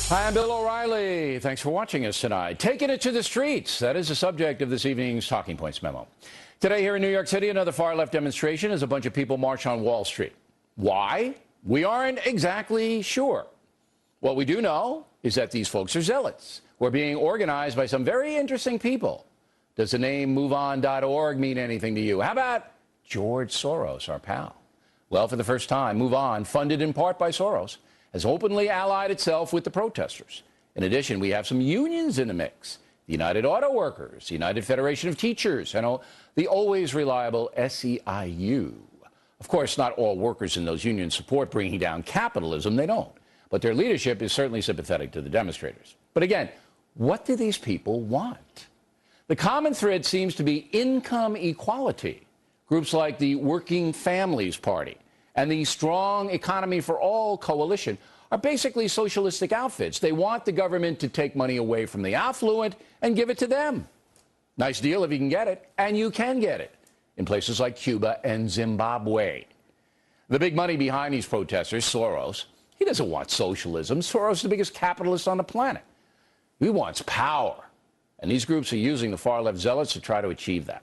Hi, I'm Bill O'Reilly. Thanks for watching us tonight. Taking it to the streets. That is the subject of this evening's Talking Points memo. Today here in New York City, another far-left demonstration as a bunch of people march on Wall Street. Why? We aren't exactly sure. What we do know is that these folks are zealots who are being organized by some very interesting people. Does the name MoveOn.org mean anything to you? How about George Soros, our pal? Well, for the first time, MoveOn, funded in part by Soros, has openly allied itself with the protesters. In addition, we have some unions in the mix. The United Auto Workers, the United Federation of Teachers, and the always reliable SEIU. Of course, not all workers in those unions support bringing down capitalism. They don't. But their leadership is certainly sympathetic to the demonstrators. But again, what do these people want? The common thread seems to be income equality. Groups like the Working Families Party and the Strong Economy for All coalition are basically socialistic outfits. They want the government to take money away from the affluent and give it to them. Nice deal if you can get it, and you can get it in places like Cuba and Zimbabwe. The big money behind these protesters, Soros, he doesn't want socialism. Soros is the biggest capitalist on the planet. He wants power, and these groups are using the far-left zealots to try to achieve that.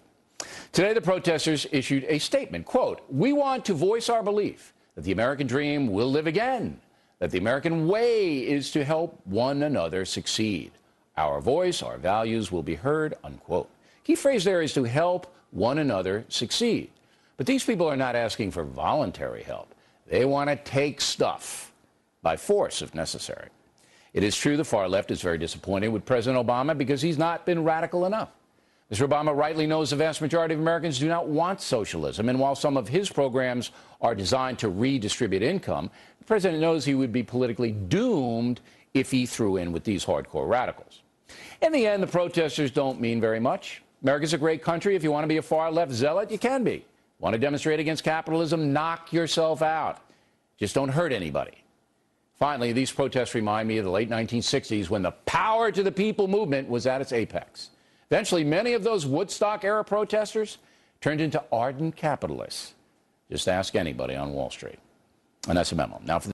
Today, the protesters issued a statement, quote, "We want to voice our belief that the American dream will live again, that the American way is to help one another succeed. Our voice, our values will be heard," unquote. Key phrase there is to help one another succeed. But these people are not asking for voluntary help. They want to take stuff by force if necessary. It is true the far left is very disappointed with President Obama because he's not been radical enough. Mr. Obama rightly knows the vast majority of Americans do not want socialism, and while some of his programs are designed to redistribute income, the president knows he would be politically doomed if he threw in with these hardcore radicals. In the end, the protesters don't mean very much. America's a great country. If you want to be a far-left zealot, you can be. Want to demonstrate against capitalism? Knock yourself out. Just don't hurt anybody. Finally, these protests remind me of the late 1960s when the power to the people movement was at its apex. Eventually, many of those Woodstock-era protesters turned into ardent capitalists. Just ask anybody on Wall Street. And that's a memo. Now for